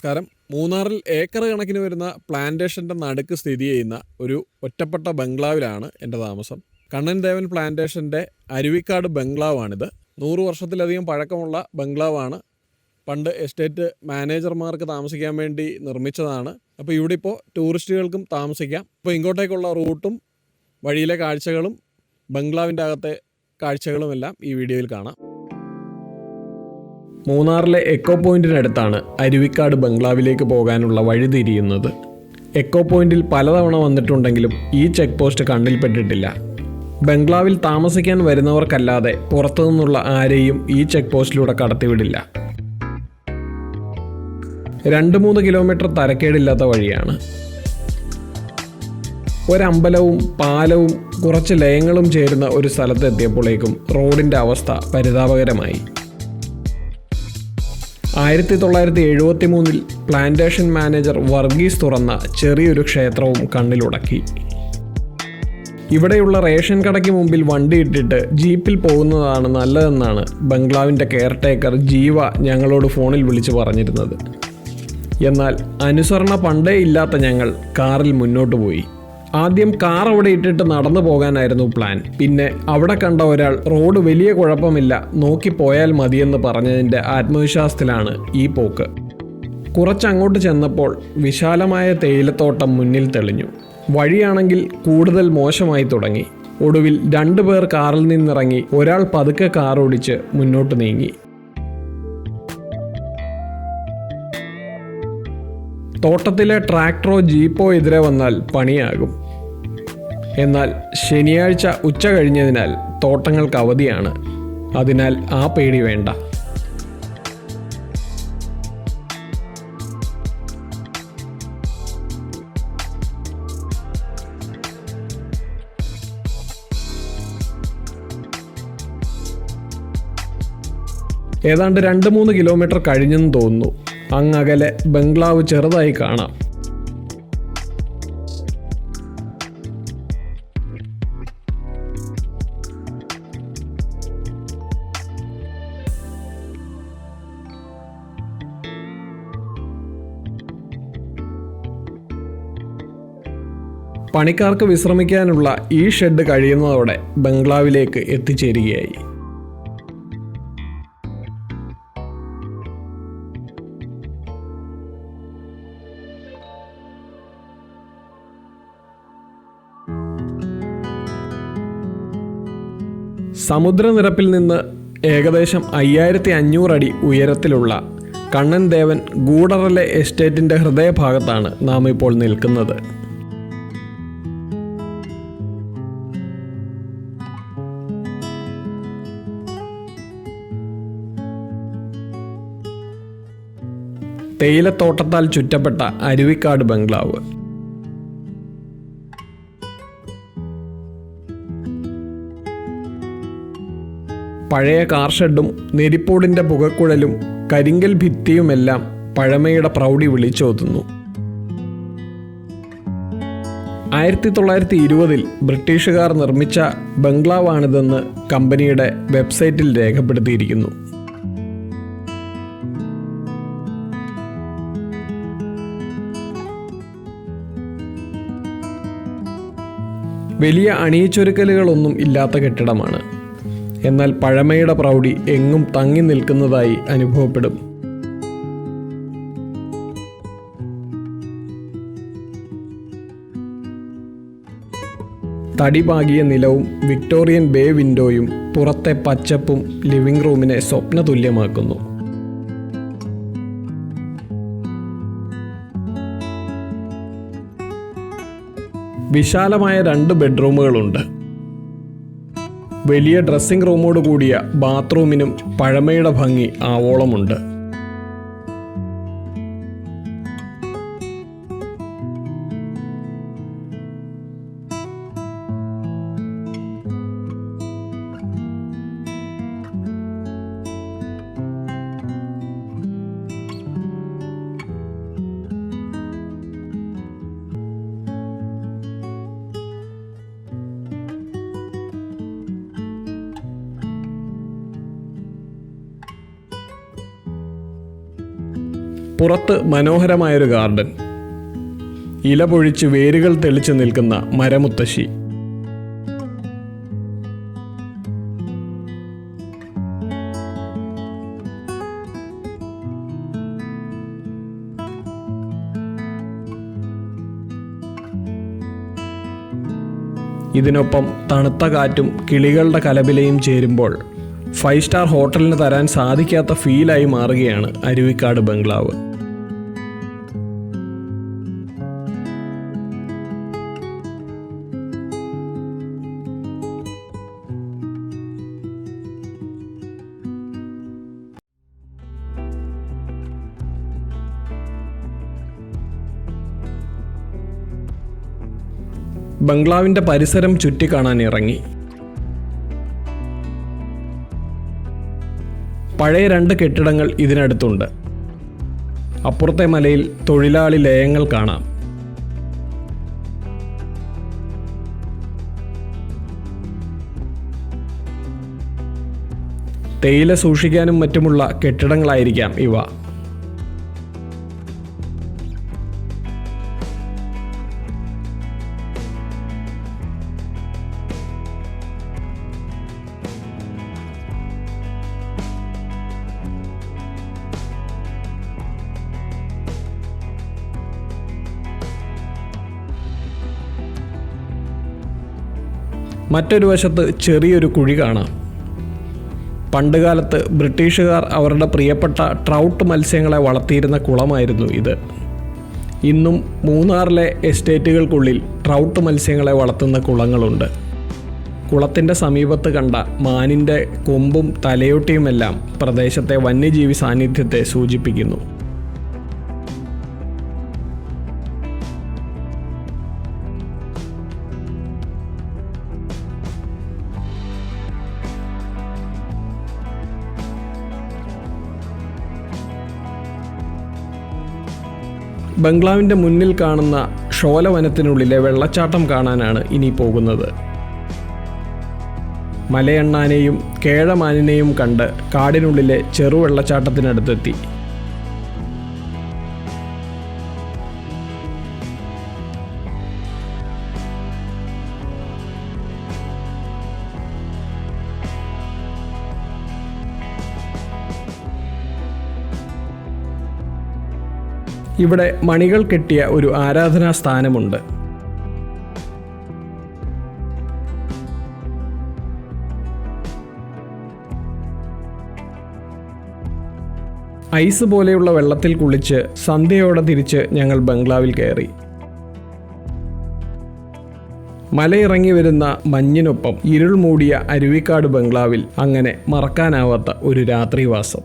നമസ്കാരം. മൂന്നാറിൽ ഏക്കർ കണക്കിന് വരുന്ന പ്ലാന്റേഷൻ്റെ നടുക്ക് സ്ഥിതി ചെയ്യുന്ന ഒരു ഒറ്റപ്പെട്ട ബംഗ്ലാവിലാണ് എൻ്റെ താമസം. കണ്ണൻ ദേവൻ പ്ലാന്റേഷൻ്റെ അരുവിക്കാട് ബംഗ്ലാവാണിത്. 100 വർഷത്തിലധികം പഴക്കമുള്ള ബംഗ്ലാവാണ്. പണ്ട് എസ്റ്റേറ്റ് മാനേജർമാർക്ക് താമസിക്കാൻ വേണ്ടി നിർമ്മിച്ചതാണ്. അപ്പോൾ ഇവിടെ ഇപ്പോൾ ടൂറിസ്റ്റുകൾക്കും താമസിക്കാം. അപ്പോൾ ഇങ്ങോട്ടേക്കുള്ള റൂട്ടും വഴിയിലെ കാഴ്ചകളും ബംഗ്ലാവിൻ്റെ അകത്തെ കാഴ്ചകളുമെല്ലാം ഈ വീഡിയോയിൽ കാണാം. മൂന്നാറിലെ എക്കോ പോയിന്റിനടുത്താണ് അരുവിക്കാട് ബംഗ്ലാവിലേക്ക് പോകാനുള്ള വഴി തിരിയുന്നത്. എക്കോ പോയിന്റിൽ പലതവണ വന്നിട്ടുണ്ടെങ്കിലും ഈ ചെക്ക് പോസ്റ്റ് കണ്ണിൽപ്പെട്ടിട്ടില്ല. ബംഗ്ലാവിൽ താമസിക്കാൻ വരുന്നവർക്കല്ലാതെ പുറത്തുനിന്നുള്ള ആരെയും ഈ ചെക്ക് പോസ്റ്റിലൂടെ കടത്തിവിടില്ല. 2-3 കിലോമീറ്റർ തരക്കേടില്ലാത്ത വഴിയാണ്. ഒരമ്പലവും പാലവും കുറച്ച് ലയങ്ങളും ചേരുന്ന ഒരു സ്ഥലത്തെത്തിയപ്പോഴേക്കും റോഡിൻ്റെ അവസ്ഥ പരിതാപകരമായി. 1973 പ്ലാന്റേഷൻ മാനേജർ വർഗീസ് തുറന്ന ചെറിയൊരു ക്ഷേത്രവും കണ്ണിലുടക്കി. ഇവിടെയുള്ള റേഷൻ കടയ്ക്ക് മുമ്പിൽ വണ്ടി ഇട്ടിട്ട് ജീപ്പിൽ പോകുന്നതാണ് നല്ലതെന്നാണ് ബംഗ്ലാവിൻ്റെ കെയർടേക്കർ ജീവ ഞങ്ങളോട് ഫോണിൽ വിളിച്ച് പറഞ്ഞിരുന്നത്. എന്നാൽ അനുസരണ പണ്ടേ ഇല്ലാത്ത ഞങ്ങൾ കാറിൽ മുന്നോട്ട് പോയി. ആദ്യം കാർ അവിടെ ഇട്ടിട്ട് നടന്നു പോകാനായിരുന്നു പ്ലാൻ. പിന്നെ അവിടെ കണ്ട ഒരാൾ റോഡ് വലിയ കുഴപ്പമില്ല, നോക്കിപ്പോയാൽ മതിയെന്ന് പറഞ്ഞതിൻ്റെ ആത്മവിശ്വാസത്തിലാണ് ഈ പോക്ക്. കുറച്ചങ്ങോട്ട് ചെന്നപ്പോൾ വിശാലമായ തേയിലത്തോട്ടം മുന്നിൽ തെളിഞ്ഞു. വഴിയാണെങ്കിൽ കൂടുതൽ മോശമായി തുടങ്ങി. ഒടുവിൽ 2 പേർ കാറിൽ നിന്നിറങ്ങി ഒരാൾ പതുക്കെ കാർ ഓടിച്ച് മുന്നോട്ട് നീങ്ങി. തോട്ടത്തിലെ ട്രാക്ടറോ ജീപ്പോ എതിരെ വന്നാൽ പണിയാകും. എന്നാൽ ശനിയാഴ്ച ഉച്ച കഴിഞ്ഞതിനാൽ തോട്ടങ്ങൾക്ക് അവധിയാണ്. അതിനാൽ ആ പേടി വേണ്ട. ഏതാണ്ട് 2-3 കിലോമീറ്റർ കഴിഞ്ഞെന്ന് തോന്നുന്നു. അങ്ങകലെ ബംഗ്ലാവ് ചെറുതായി കാണാം. പണിക്കാർക്ക് വിശ്രമിക്കാനുള്ള ഈ ഷെഡ് കഴിയുന്നതോടെ ബംഗ്ലാവിലേക്ക് എത്തിച്ചേരുകയായി. സമുദ്രനിരപ്പിൽ നിന്ന് ഏകദേശം 5500 അടി ഉയരത്തിലുള്ള കണ്ണൻ ദേവൻ ഗൂഡറലെ എസ്റ്റേറ്റിൻ്റെ ഹൃദയഭാഗത്താണ് നാം ഇപ്പോൾ നിൽക്കുന്നത്. തേയിലത്തോട്ടത്താൽ ചുറ്റപ്പെട്ട അരുവിക്കാട് ബംഗ്ലാവ്. പഴയ കാർ ഷെഡും നെരിപ്പോടിൻ്റെ പുകക്കുഴലും കരിങ്കൽ ഭിത്തിയുമെല്ലാം പഴമയുടെ പ്രൗഢി വിളിച്ചോതുന്നു. 1920 ബ്രിട്ടീഷുകാർ നിർമ്മിച്ച ബംഗ്ലാവാണിതെന്ന് കമ്പനിയുടെ വെബ്സൈറ്റിൽ രേഖപ്പെടുത്തിയിരിക്കുന്നു. വലിയ അണിയിച്ചൊരുക്കലുകളൊന്നും ഇല്ലാത്ത കെട്ടിടമാണ്. എന്നാൽ പഴമയുടെ പ്രൗഢി എങ്ങും തങ്ങി നിൽക്കുന്നതായി അനുഭവപ്പെടും. തടിപാകിയ നിലവും വിക്ടോറിയൻ ബേ വിൻഡോയും പുറത്തെ പച്ചപ്പും ലിവിംഗ് റൂമിനെ സ്വപ്നതുല്യമാക്കുന്നു. വിശാലമായ 2 ബെഡ്റൂമുകളുണ്ട്. വലിയ ഡ്രസ്സിംഗ് റൂമോട് കൂടിയ ബാത്റൂമിനും പഴമയുടെ ഭംഗി ആവോളമുണ്ട്. പുറത്ത് മനോഹരമായൊരു ഗാർഡൻ, ഇല പൊഴിച്ച് വേരുകൾ തെളിച്ചു നിൽക്കുന്ന മരമുത്തശ്ശി. ഇതിനൊപ്പം തണുത്ത കാറ്റും കിളികളുടെ കലപിലയും ചേരുമ്പോൾ 5 സ്റ്റാർ ഹോട്ടലിന് തരാൻ സാധിക്കാത്ത ഫീലായി മാറുകയാണ് അരുവിക്കാട് ബംഗ്ലാവ്. ബംഗ്ലാവിൻ്റെ പരിസരം ചുറ്റിക്കാണാൻ ഇറങ്ങി. പഴയ 2 കെട്ടിടങ്ങൾ ഇതിനടുത്തുണ്ട്. അപ്പുറത്തെ മലയിൽ തൊഴിലാളി ലയങ്ങൾ കാണാം. തേയില സൂക്ഷിക്കാനും മറ്റുമുള്ള കെട്ടിടങ്ങളായിരിക്കാം ഇവ. മറ്റൊരു വശത്ത് ചെറിയൊരു കുഴി കാണാം. പണ്ടുകാലത്ത് ബ്രിട്ടീഷുകാർ അവരുടെ പ്രിയപ്പെട്ട ട്രൗട്ട് മത്സ്യങ്ങളെ വളർത്തിയിരുന്ന കുളമായിരുന്നു ഇത്. ഇന്നും മൂന്നാറിലെ എസ്റ്റേറ്റുകൾക്കുള്ളിൽ ട്രൗട്ട് മത്സ്യങ്ങളെ വളർത്തുന്ന കുളങ്ങളുണ്ട്. കുളത്തിൻ്റെ സമീപത്ത് കണ്ട മാനിൻ്റെ കൊമ്പും തലയോട്ടിയുമെല്ലാം പ്രദേശത്തെ വന്യജീവി സാന്നിധ്യത്തെ സൂചിപ്പിക്കുന്നു. ബംഗ്ലാവിൻ്റെ മുന്നിൽ കാണുന്ന ഷോലവനത്തിനുള്ളിലെ വെള്ളച്ചാട്ടം കാണാനാണ് ഇനി പോകുന്നത്. മലയണ്ണാനെയും കേഴമാനിനെയും കണ്ട് കാടിനുള്ളിലെ ചെറുവെള്ളച്ചാട്ടത്തിനടുത്തെത്തി. ഇവിടെ മണികൾ കെട്ടിയ ഒരു ആരാധനാ സ്ഥാനമുണ്ട്. ഐസ് പോലെയുള്ള വെള്ളത്തിൽ കുളിച്ച് സന്ധ്യയോടെ തിരിച്ച് ഞങ്ങൾ ബംഗ്ലാവിൽ കയറി. മലയിറങ്ങി വരുന്ന മഞ്ഞിനൊപ്പം ഇരുൾ മൂടിയ അരുവിക്കാട് ബംഗ്ലാവിൽ അങ്ങനെ മറക്കാനാവാത്ത ഒരു രാത്രിവാസം.